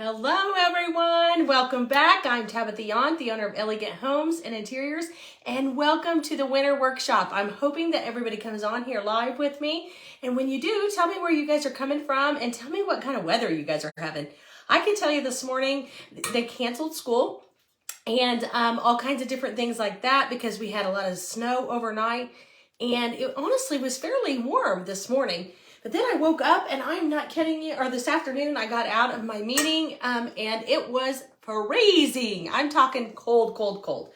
Hello everyone, welcome back. I'm Tabitha Yount, the owner of Elegant Homes and Interiors, and welcome to the winter workshop. I'm hoping that everybody comes on here live with me, and when you do, tell me where you guys are coming from and tell me what kind of weather you guys are having. I can tell you this morning they canceled school and all kinds of different things like that because we had a lot of snow overnight, and it honestly was fairly warm this morning. But then I woke up, and I'm not kidding you, or this afternoon I got out of my meeting and it was freezing. I'm talking cold, cold, cold.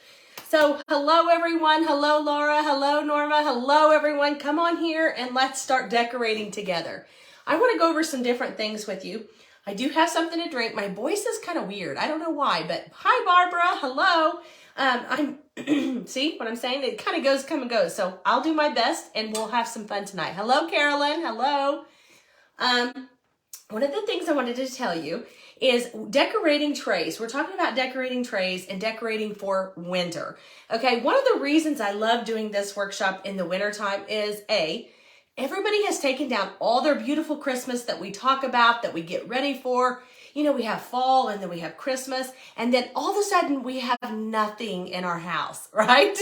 So hello everyone. Hello Laura. Hello Norma. Hello everyone. Come on here and let's start decorating together. I want to go over some different things with you. I do have something to drink. My voice is kind of weird. I don't know why, but hi Barbara. Hello. See what I'm saying? It kind of goes, come and goes. So I'll do my best and we'll have some fun tonight. Hello, Carolyn. Hello. One of the things I wanted to tell you is decorating trays. We're talking about decorating trays and decorating for winter. Okay. One of the reasons I love doing this workshop in the wintertime is everybody has taken down all their beautiful Christmas that we talk about, that we get ready for. You know, we have fall and then we have Christmas, and then all of a sudden we have nothing in our house, right?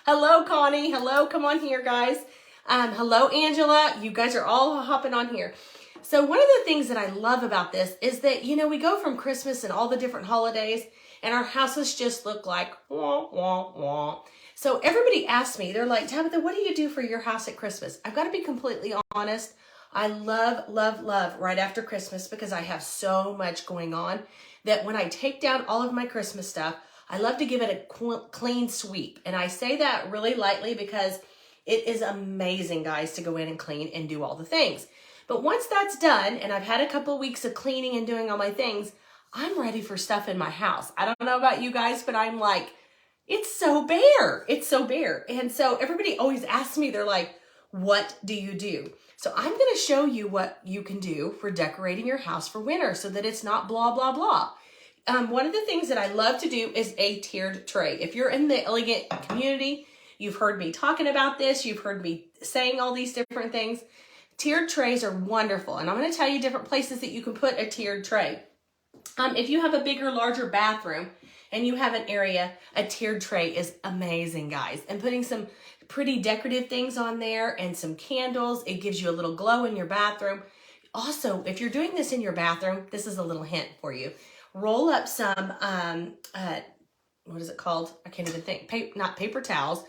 Hello, Connie. Hello, come on here, guys. Hello, Angela. You guys are all hopping on here. So one of the things that I love about this is that, you know, we go from Christmas and all the different holidays and our houses just look like wah, wah, wah. So everybody asks me, they're like, Tabitha, what do you do for your house at Christmas? I've got to be completely honest. I love, love, love right after Christmas because I have so much going on that when I take down all of my Christmas stuff, I love to give it a clean sweep. And I say that really lightly because it is amazing, guys, to go in and clean and do all the things. But once that's done, and I've had a couple of weeks of cleaning and doing all my things, I'm ready for stuff in my house. I don't know about you guys, but I'm like, it's so bare. It's so bare. And so everybody always asks me, they're like, what do you do? So I'm going to show you what you can do for decorating your house for winter so that it's not blah, blah, blah. One of the things that I love to do is a tiered tray. If you're in the Elegant community, you've heard me talking about this. You've heard me saying all these different things. Tiered trays are wonderful. And I'm going to tell you different places that you can put a tiered tray. If you have a bigger, larger bathroom and you have an area, a tiered tray is amazing, guys. And putting some pretty decorative things on there and some candles, it gives you a little glow in your bathroom. Also, if you're doing this in your bathroom, this is a little hint for you. Roll up some, what is it called? I can't even think. Not paper towels,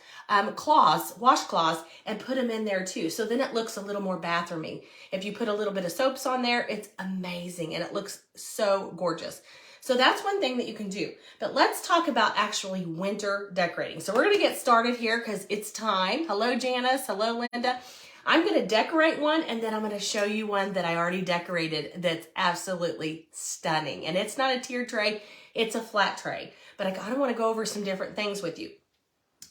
cloths, washcloths, and put them in there too. So then it looks a little more bathroomy. If you put a little bit of soaps on there, it's amazing and it looks so gorgeous. So that's one thing that you can do. But let's talk about actually winter decorating. So we're going to get started here because it's time. Hello, Janice. Hello, Linda. I'm going to decorate one and then I'm going to show you one that I already decorated that's absolutely stunning. And it's not a tiered tray. It's a flat tray. But I kind of want to go over some different things with you.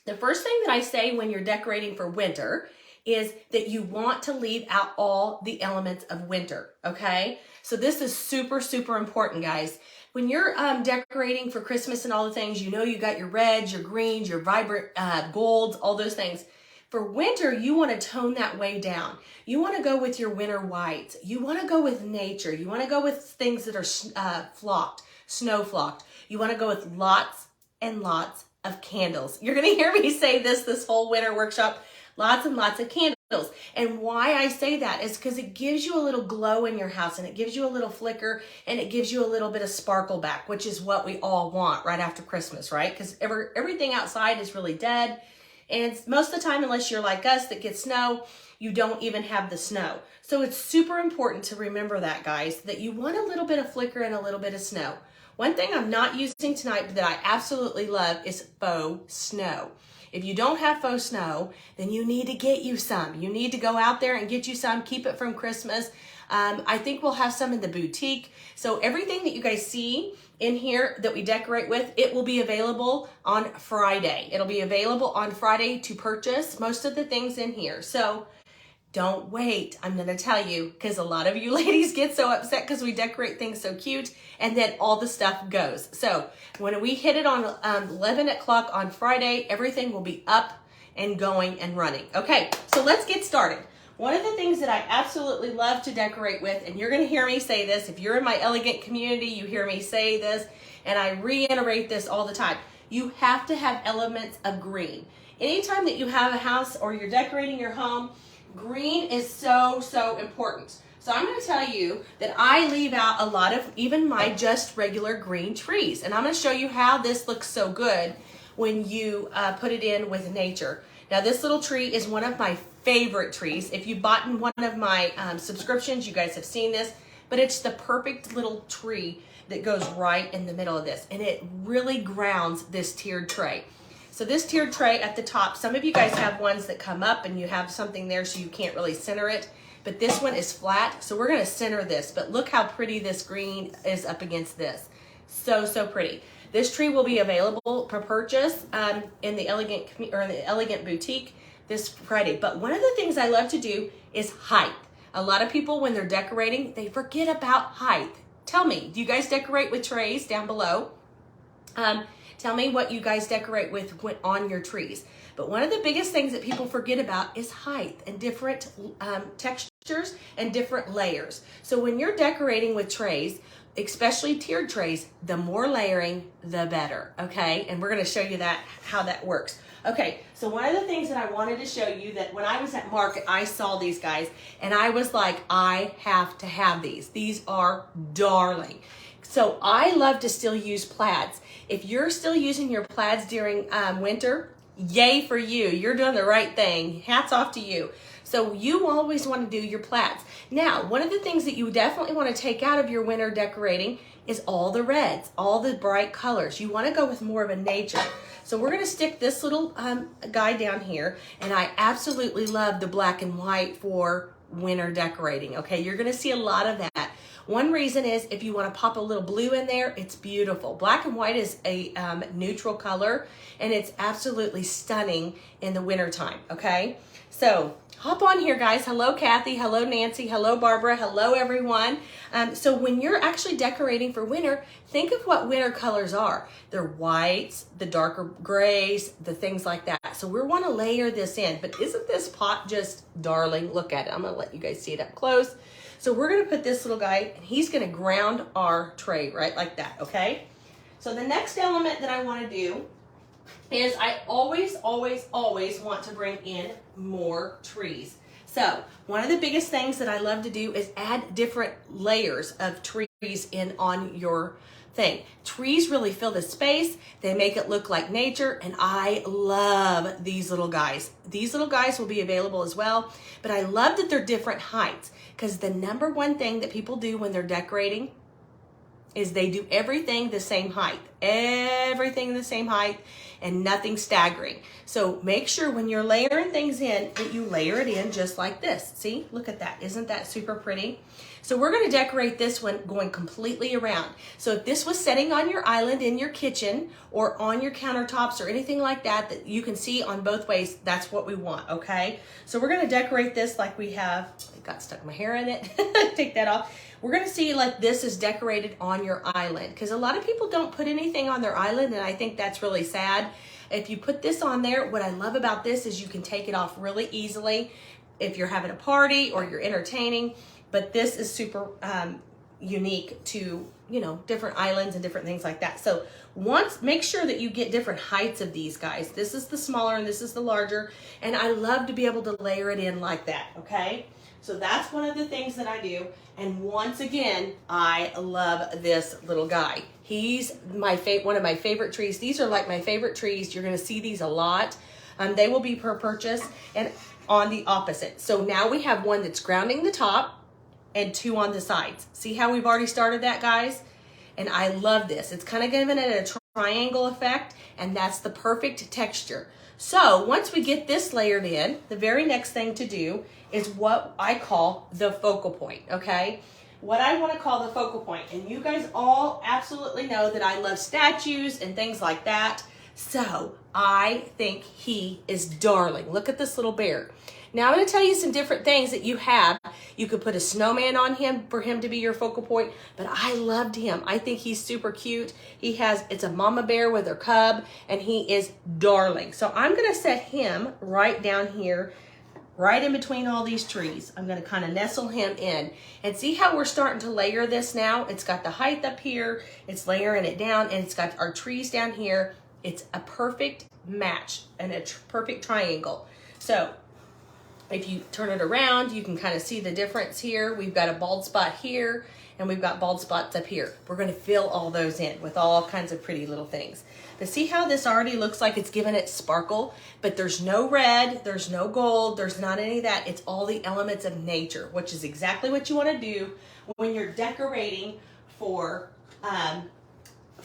The first thing that I say when you're decorating for winter is that you want to leave out all the elements of winter, okay? So this is super, super important, guys. When you're decorating for Christmas and all the things, you know you got your reds, your greens, your vibrant golds, all those things. For winter, you want to tone that way down. You want to go with your winter whites. You want to go with nature. You want to go with things that are flocked, snow flocked. You want to go with lots and lots of candles. You're going to hear me say this whole winter workshop. Lots and lots of candles. And why I say that is because it gives you a little glow in your house and it gives you a little flicker and it gives you a little bit of sparkle back, which is what we all want right after Christmas, right? Because everything outside is really dead. And most of the time, unless you're like us that gets snow, you don't even have the snow. So it's super important to remember that, guys, that you want a little bit of flicker and a little bit of snow. One thing I'm not using tonight but that I absolutely love is faux snow. If you don't have faux snow, then you need to get you some. You need to go out there and get you some. Keep it from Christmas. I think we'll have some in the boutique. So everything that you guys see in here that we decorate with, it will be available on Friday. It'll be available on Friday to purchase most of the things in here. So don't wait. I'm going to tell you because a lot of you ladies get so upset because we decorate things so cute and then all the stuff goes. So when we hit it on 11 o'clock on Friday, everything will be up and going and running. Okay, so let's get started. One of the things that I absolutely love to decorate with, and you're going to hear me say this, if you're in my elegant community, you hear me say this, and I reiterate this all the time. You have to have elements of green. Anytime that you have a house or you're decorating your home, green is so, so important. So I'm going to tell you that I leave out a lot of even my just regular green trees. And I'm going to show you how this looks so good when you put it in with nature. Now this little tree is one of my favorite trees. If you bought in one of my subscriptions, you guys have seen this, but it's the perfect little tree that goes right in the middle of this. And it really grounds this tiered tray. So this tiered tray at the top, some of you guys have ones that come up and you have something there so you can't really center it. But this one is flat, so we're gonna center this. But look how pretty this green is up against this. So, so pretty. This tree will be available for purchase in the Elegant Boutique this Friday. But one of the things I love to do is height. A lot of people, when they're decorating, they forget about height. Tell me, do you guys decorate with trays down below? Tell me what you guys decorate with on your trees. But one of the biggest things that people forget about is height and different textures and different layers. So when you're decorating with trays, especially tiered trays, the more layering, the better, okay? And we're gonna show you how that works. Okay, so one of the things that I wanted to show you, that when I was at market, I saw these guys and I was like, I have to have these. These are darling. So I love to still use plaids. If you're still using your plaids during winter, yay for you. You're doing the right thing. Hats off to you. So you always want to do your plaids. Now, one of the things that you definitely want to take out of your winter decorating is all the reds, all the bright colors. You want to go with more of a nature. So we're going to stick this little guy down here, and I absolutely love the black and white for winter decorating. Okay, you're going to see a lot of that. One reason is if you want to pop a little blue in there, it's beautiful. Black and white is a neutral color, and it's absolutely stunning in the wintertime, okay? So hop on here, guys. Hello, Kathy. Hello, Nancy. Hello, Barbara. Hello, everyone. So when you're actually decorating for winter, think of what winter colors are. They're whites, the darker grays, the things like that. So we want to layer this in, but isn't this pot just darling? Look at it. I'm going to let you guys see it up close. So we're going to put this little guy, and he's going to ground our tray right like that, okay? So the next element that I want to do is I always want to bring in more trees. So one of the biggest things that I love to do is add different layers of trees in on your thing. Trees really fill the space. They make it look like nature, and I love these little guys. These little guys will be available as well, but I love that they're different heights, because the number one thing that people do when they're decorating is they do everything the same height. Everything the same height and nothing staggering. So make sure when you're layering things in that you layer it in just like this. See, look at that. Isn't that super pretty? So we're going to decorate this one going completely around. So if this was setting on your island in your kitchen or on your countertops or anything like that, that you can see on both ways, that's what we want, okay? So we're going to decorate this like we have, I got stuck my hair in it. Take that off. We're going to see like this is decorated on your island, because a lot of people don't put anything on their island, and I think that's really sad. If you put this on there, what I love about this is you can take it off really easily if you're having a party or you're entertaining. But this is super unique to, you know, different islands and different things like that. So make sure that you get different heights of these guys. This is the smaller and this is the larger. And I love to be able to layer it in like that, okay? So that's one of the things that I do. And once again, I love this little guy. He's one of my favorite trees. These are like my favorite trees. You're gonna see these a lot. They will be per purchase and on the opposite. So now we have one that's grounding the top and two on the sides. See how we've already started that, guys? And I love this. It's kind of giving it a triangle effect, and that's the perfect texture. So once we get this layered in, the very next thing to do is what I call the focal point, okay? What I want to call the focal point, and you guys all absolutely know that I love statues and things like that. So I think he is darling. Look at this little bear. Now I'm going to tell you some different things that you have. You could put a snowman on him for him to be your focal point, but I loved him. I think he's super cute. It's a mama bear with her cub, and he is darling. So I'm going to set him right down here right in between all these trees. I'm gonna kind of nestle him in. And see how we're starting to layer this now? It's got the height up here, it's layering it down, and it's got our trees down here. It's a perfect match and a perfect triangle. So if you turn it around, you can kind of see the difference here. We've got a bald spot here, and we've got bald spots up here. We're gonna fill all those in with all kinds of pretty little things. But see how this already looks like it's giving it sparkle, but there's no red, there's no gold, there's not any of that. It's all the elements of nature, which is exactly what you wanna do when you're decorating for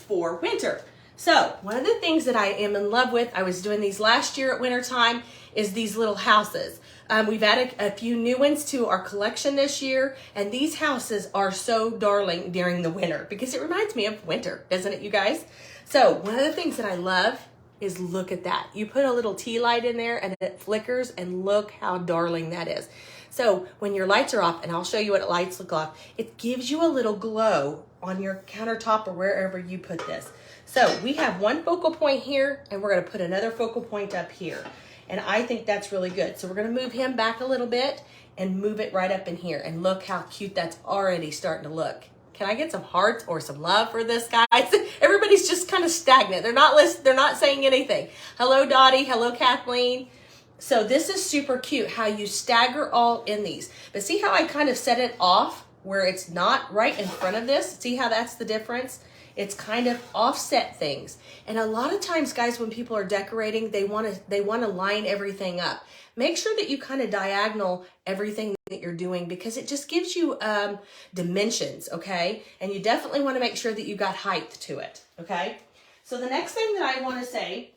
winter. So one of the things that I am in love with, I was doing these last year at winter time, is these little houses. We've added a few new ones to our collection this year, and these houses are so darling during the winter because it reminds me of winter, doesn't it, you guys? So one of the things that I love is look at that. You put a little tea light in there and it flickers, and look how darling that is. So when your lights are off, and I'll show you what lights look like, it gives you a little glow on your countertop or wherever you put this. So we have one focal point here, and we're gonna put another focal point up here. And I think that's really good. So we're gonna move him back a little bit and move it right up in here. And look how cute that's already starting to look. Can I get some hearts or some love for this, guys? Everybody's just kind of stagnant. They're not saying anything. Hello, Dottie. Hello, Kathleen. So this is super cute how you stagger all in these. But see how I kind of set it off where it's not right in front of this? See how that's the difference? It's kind of offset things. And a lot of times, guys, when people are decorating, they want to line everything up. Make sure that you kind of diagonal everything that you're doing because it just gives you dimensions, okay? And you definitely want to make sure that you got height to it, okay? So the next thing that I want to say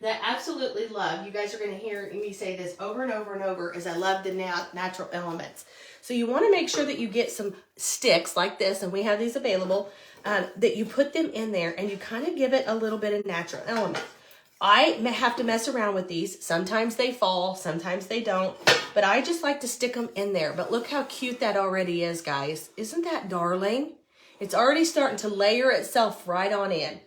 that I absolutely love, you guys are going to hear me say this over and over and over, is I love the natural elements. So you want to make sure that you get some sticks like this, and we have these available, that you put them in there and you kind of give it a little bit of natural element. I have to mess around with these. Sometimes they fall, sometimes they don't, but I just like to stick them in there. But look how cute that already is, guys. Isn't that darling? It's already starting to layer itself right on in.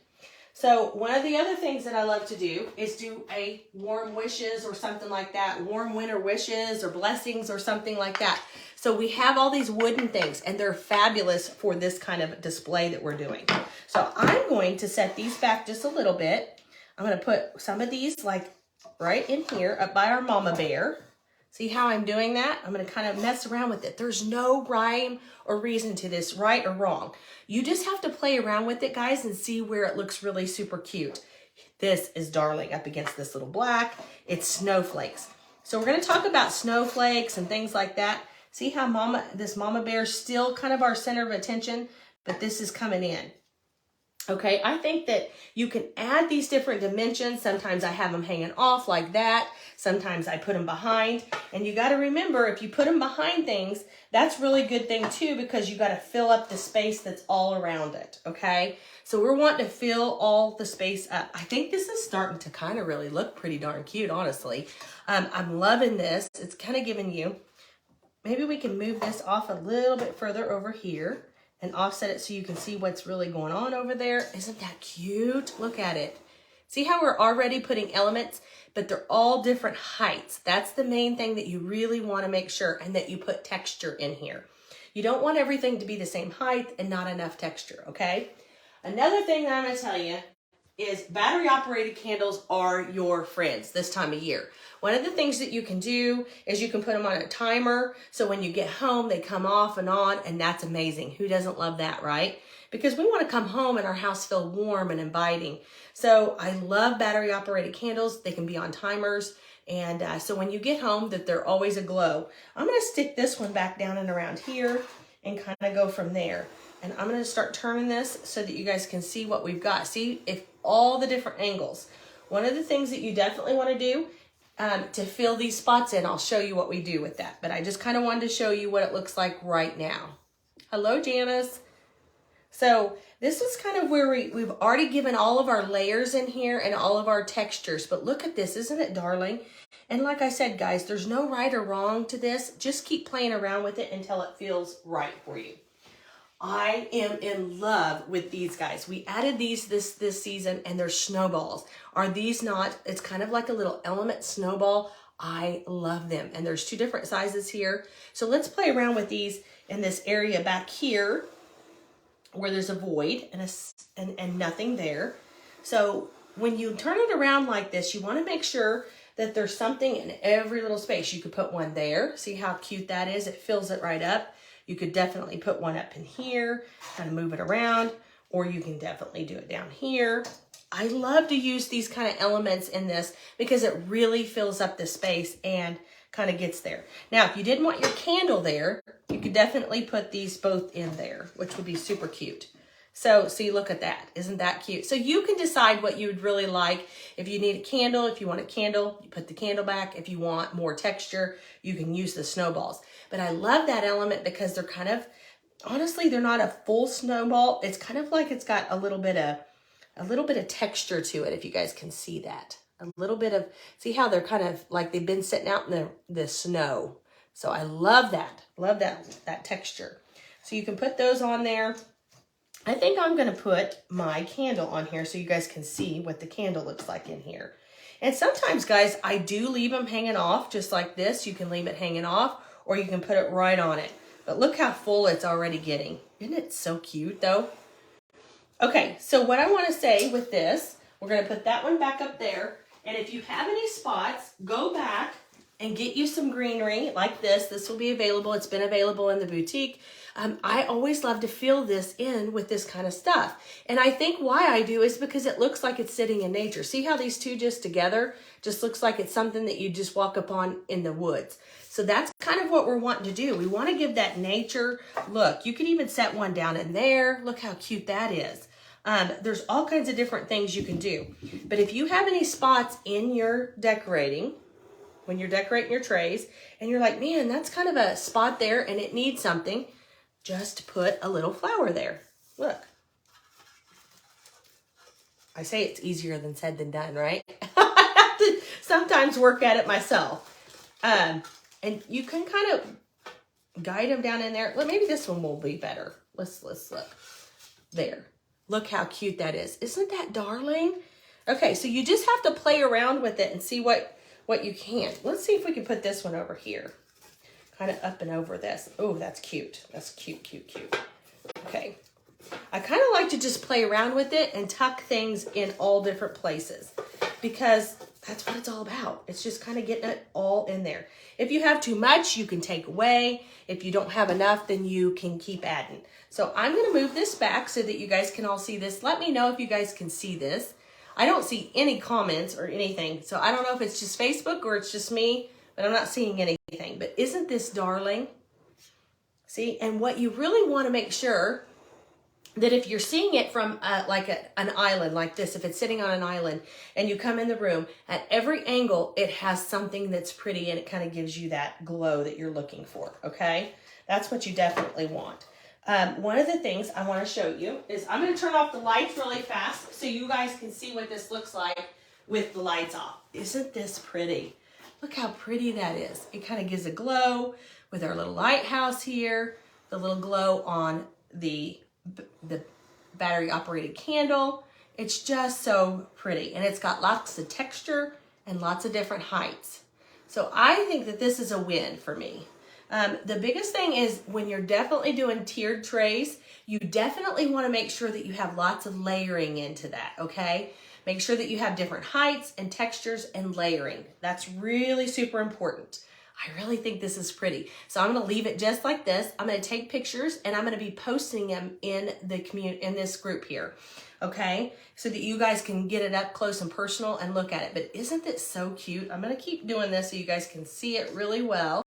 So one of the other things that I love to do is do a warm wishes or something like that, warm winter wishes or blessings or something like that. So we have all these wooden things, and they're fabulous for this kind of display that we're doing. So I'm going to set these back just a little bit. I'm going to put some of these like right in here up by our mama bear. See how I'm doing that? I'm going to kind of mess around with it. There's no rhyme or reason to this, right or wrong. You just have to play around with it, guys, and see where it looks really super cute. This is darling up against this little black. It's snowflakes. So we're going to talk about snowflakes and things like that. See how this mama bear is still kind of our center of attention, but this is coming in. Okay, I think that you can add these different dimensions. Sometimes I have them hanging off like that. Sometimes I put them behind. And you got to remember, if you put them behind things, that's really good thing too, because you got to fill up the space that's all around it, okay? So we're wanting to fill all the space up. I think this is starting to kind of really look pretty darn cute, honestly. I'm loving this. It's kind of giving you, maybe we can move this off a little bit further over here and offset it so you can see what's really going on over there. Isn't that cute? Look at it. See how we're already putting elements, but they're all different heights. That's the main thing that you really want to make sure, and that you put texture in here. You don't want everything to be the same height and not enough texture, okay? Another thing that I'm going to tell you is battery operated candles are your friends this time of year. One of the things that you can do is you can put them on a timer, so when you get home they come off and on, and that's amazing. Who doesn't love that, right? Because we want to come home and our house feel warm and inviting. So I love battery operated candles. They can be on timers, and so when you get home that they're always aglow. I'm going to stick this one back down and around here and kind of go from there. And I'm going to start turning this so that you guys can see what we've got. See if all the different angles. One of the things that you definitely want to do to fill these spots in, I'll show you what we do with that. But I just kind of wanted to show you what it looks like right now. Hello, Janice. So this is kind of where we've already given all of our layers in here and all of our textures. But look at this. Isn't it darling? And like I said, guys, there's no right or wrong to this. Just keep playing around with it until it feels right for you. I am in love with these guys. We added these this season, and they're snowballs. Are these not? It's kind of like a little element snowball. I love them. And there's 2 different sizes here. So let's play around with these in this area back here where there's a void and nothing there. So when you turn it around like this, you want to make sure that there's something in every little space. You could put one there. See how cute that is? It fills it right up. You could definitely put one up in here, kind of move it around, or you can definitely do it down here. I love to use these kind of elements in this because it really fills up the space and kind of gets there. Now, if you didn't want your candle there, you could definitely put these both in there, which would be super cute. So see, look at that. Isn't that cute? So you can decide what you would really like. If you need a candle, if you want a candle, you put the candle back. If you want more texture, you can use the snowballs. But I love that element because they're kind of, honestly, they're not a full snowball. It's kind of like it's got a little bit of texture to it, if you guys can see that. A little bit of, see how they're kind of like they've been sitting out in the snow. So I love that texture. So you can put those on there. I think I'm going to put my candle on here so you guys can see what the candle looks like in here. And sometimes, guys, I do leave them hanging off just like this. You can leave it hanging off or you can put it right on it. But look how full it's already getting. Isn't it so cute, though? Okay, so what I want to say with this, we're going to put that one back up there. And if you have any spots, go back and get you some greenery like this. This will be available. It's been available in the boutique. I always love to fill this in with this kind of stuff. And I think why I do is because it looks like it's sitting in nature. See how these two just together just looks like it's something that you just walk upon in the woods. So that's kind of what we're wanting to do. We want to give that nature look. You could even set one down in there. Look how cute that is. There's all kinds of different things you can do. But if you have any spots in your decorating, when you're decorating your trays, and you're like, man, that's kind of a spot there and it needs something, just put a little flower there. Look. I say it's easier than said than done, right? I have to sometimes work at it myself. And you can kind of guide them down in there. Well, maybe this one will be better. Let's look. There. Look how cute that is. Isn't that darling? Okay, so you just have to play around with it and see what you can. Let's see if we can put this one over here. Kind of up and over this. Oh, that's cute. That's cute, cute, cute. Okay. I kind of like to just play around with it and tuck things in all different places because that's what it's all about. It's just kind of getting it all in there. If you have too much, you can take away. If you don't have enough, then you can keep adding. So I'm going to move this back so that you guys can all see this. Let me know if you guys can see this. I don't see any comments or anything. So I don't know if it's just Facebook or it's just me, but I'm not seeing anything. But isn't this darling? See, and what you really want to make sure that if you're seeing it from an island like this, if it's sitting on an island and you come in the room, at every angle, it has something that's pretty and it kind of gives you that glow that you're looking for, okay? That's what you definitely want. One of the things I want to show you is I'm going to turn off the lights really fast so you guys can see what this looks like with the lights off. Isn't this pretty? Look how pretty that is. It kind of gives a glow with our little lighthouse here, the little glow on the battery operated candle. It's just so pretty and it's got lots of texture and lots of different heights. So I think that this is a win for me. The biggest thing is when you're definitely doing tiered trays, you definitely want to make sure that you have lots of layering into that, okay? Make sure that you have different heights and textures and layering. That's really super important. I really think this is pretty. So I'm going to leave it just like this. I'm going to take pictures and I'm going to be posting them in in this group here. Okay? So that you guys can get it up close and personal and look at it. But isn't it so cute? I'm going to keep doing this so you guys can see it really well.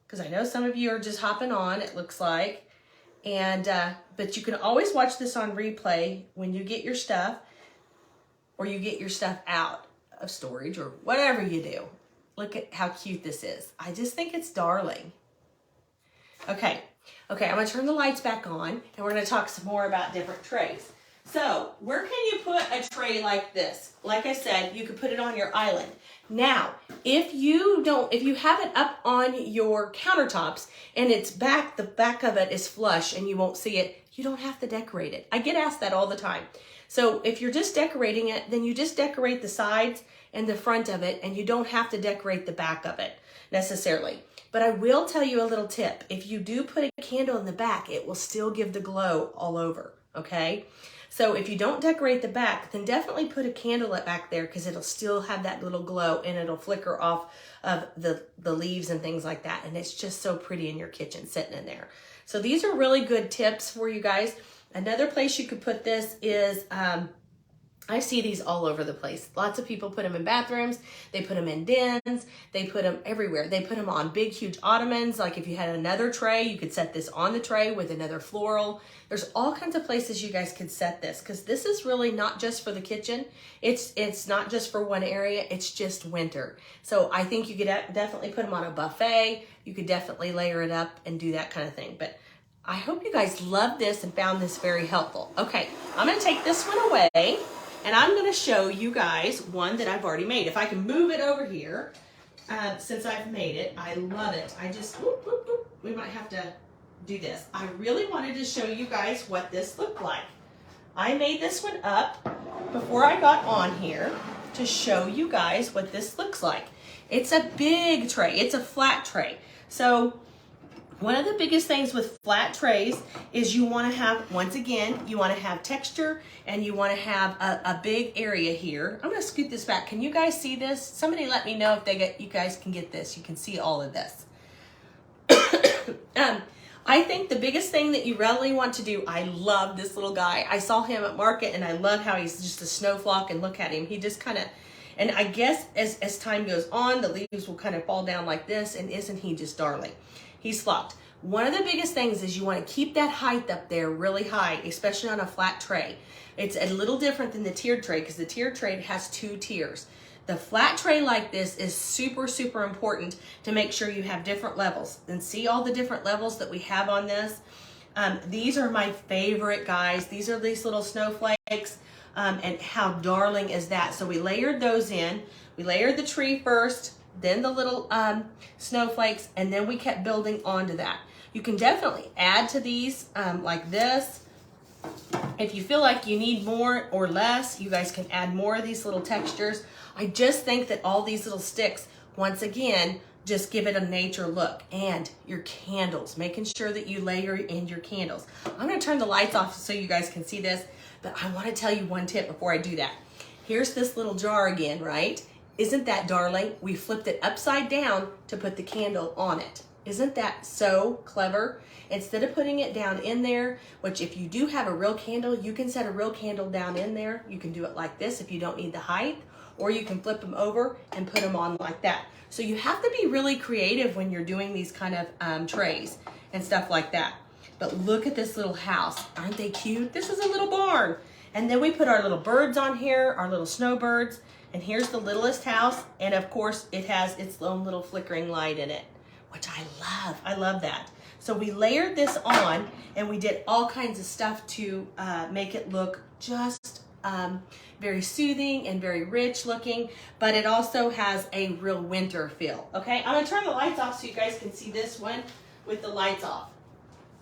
Because I know some of you are just hopping on, it looks like. And but you can always watch this on replay when you get your stuff or you get your stuff out of storage or whatever you do. Look at how cute this is. I just think it's darling. Okay, I'm gonna turn the lights back on and we're gonna talk some more about different trays. So where can you put a tray like this? Like I said, you could put it on your island. Now, if you have it up on your countertops and it's the back of it is flush and you won't see it, you don't have to decorate it. I get asked that all the time. So if you're just decorating it, then you just decorate the sides and the front of it, and you don't have to decorate the back of it necessarily. But I will tell you a little tip. If you do put a candle in the back, it will still give the glow all over, okay? So if you don't decorate the back, then definitely put a candle back there because it'll still have that little glow and it'll flicker off of the leaves and things like that. And it's just so pretty in your kitchen sitting in there. So these are really good tips for you guys. Another place you could put this is, I see these all over the place. Lots of people put them in bathrooms. They put them in dens. They put them everywhere. They put them on big, huge ottomans. Like if you had another tray, you could set this on the tray with another floral. There's all kinds of places you guys could set this because this is really not just for the kitchen. It's not just for one area. It's just winter. So I think you could definitely put them on a buffet. You could definitely layer it up and do that kind of thing. But I hope you guys loved this and found this very helpful. Okay, I'm going to take this one away. And I'm going to show you guys one that I've already made. If I can move it over here, since I've made it, I love it. I just, whoop, whoop, whoop. We might have to do this. I really wanted to show you guys what this looked like. I made this one up before I got on here to show you guys what this looks like. It's a big tray. It's a flat tray. So one of the biggest things with flat trays is you want to have, once again, you want to have texture and you want to have a big area here. I'm going to scoot this back. Can you guys see this? Somebody let me know if you guys can get this. You can see all of this. I think the biggest thing that you really want to do, I love this little guy. I saw him at market and I love how he's just a snowflake, and look at him. He just kind of, and I guess as time goes on, the leaves will kind of fall down like this, and isn't he just darling? He's flopped. One of the biggest things is you want to keep that height up there really high, especially on a flat tray. It's a little different than the tiered tray because the tiered tray has 2 tiers. The flat tray like this is super, super important to make sure you have different levels. And see all the different levels that we have on this? These are my favorite, guys. These are these little snowflakes, and how darling is that? So we layered those in. We layered the tree first, then the little snowflakes, and then we kept building onto that. You can definitely add to these like this. If you feel like you need more or less, you guys can add more of these little textures. I just think that all these little sticks, once again, just give it a nature look. And your candles, making sure that you layer in your candles. I'm going to turn the lights off so you guys can see this, but I want to tell you one tip before I do that. Here's this little jar again, right? Isn't that darling? We flipped it upside down to put the candle on it. Isn't that so clever? Instead of putting it down in there, which if you do have a real candle, you can set a real candle down in there. You can do it like this if you don't need the height, or you can flip them over and put them on like that. So you have to be really creative when you're doing these kind of trays and stuff like that. But look at this little house. Aren't they cute? This is a little barn. And then we put our little birds on here, our little snowbirds. And here's the littlest house. And of course, it has its own little flickering light in it, which I love. I love that. So we layered this on and we did all kinds of stuff to make it look just very soothing and very rich looking, but it also has a real winter feel. Okay, I'm gonna turn the lights off so you guys can see this one with the lights off.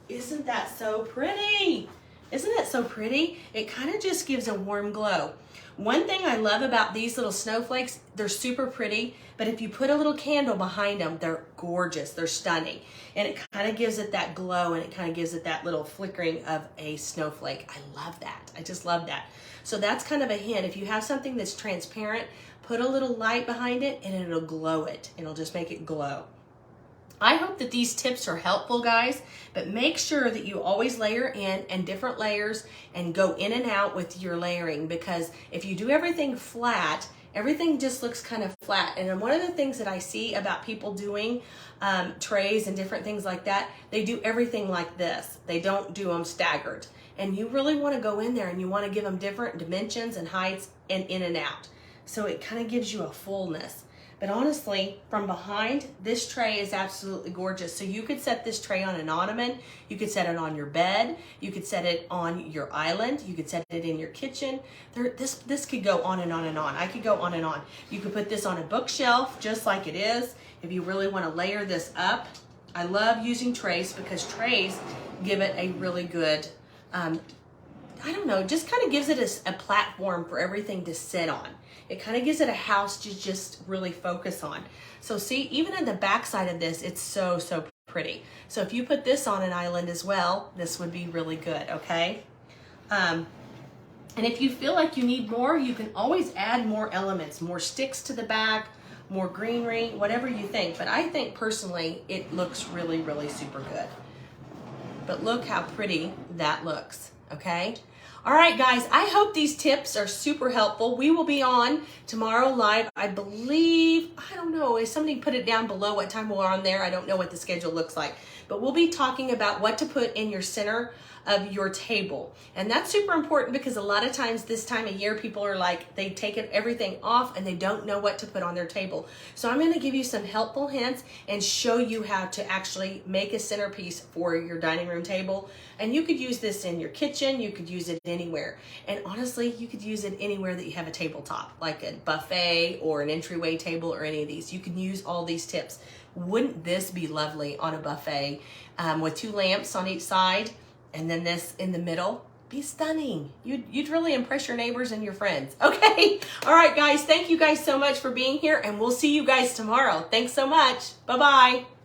Isn't that so pretty? Isn't it so pretty? It kind of just gives a warm glow. One thing I love about these little snowflakes, they're super pretty, but if you put a little candle behind them, they're gorgeous, they're stunning. And it kind of gives it that glow, and it kind of gives it that little flickering of a snowflake. I love that. I just love that. So that's kind of a hint. If you have something that's transparent, put a little light behind it and it'll glow it. It'll just make it glow. I hope that these tips are helpful, guys, but make sure that you always layer in and different layers and go in and out with your layering, because if you do everything flat, everything just looks kind of flat. And one of the things that I see about people doing trays and different things like that, they do everything like this. They don't do them staggered. And you really want to go in there and you want to give them different dimensions and heights and in and out. So it kind of gives you a fullness. But honestly, from behind, this tray is absolutely gorgeous. So you could set this tray on an ottoman, you could set it on your bed, you could set it on your island, you could set it in your kitchen. This could go on and on and on. I could go on and on. You could put this on a bookshelf just like it is if you really want to layer this up. I love using trays because trays give it a really good I don't know, just kind of gives it a platform for everything to sit on. It kind of gives it a house to just really focus on. So see, even in the back side of this, it's so pretty. So if you put this on an island as well, this would be really good, okay? And if you feel like you need more, you can always add more elements, more sticks to the back, more greenery, whatever you think. But I think personally, it looks really super good. But look how pretty that looks, okay? All right, guys, I hope these tips are super helpful. We will be on tomorrow live, I believe. I don't know, if somebody put it down below what time we're on there. I don't know what the schedule looks like. But we'll be talking about what to put in your center of your table. And that's super important because a lot of times this time of year, people are like, they take everything off and they don't know what to put on their table. So I'm going to give you some helpful hints and show you how to actually make a centerpiece for your dining room table. And you could use this in your kitchen, you could use it anywhere. And honestly, you could use it anywhere that you have a tabletop, like a buffet or an entryway table or any of these. You can use all these tips. Wouldn't this be lovely on a buffet with 2 lamps on each side? And then this in the middle, be stunning. You'd really impress your neighbors and your friends. Okay. All right, guys. Thank you guys so much for being here, and we'll see you guys tomorrow. Thanks so much. Bye-bye.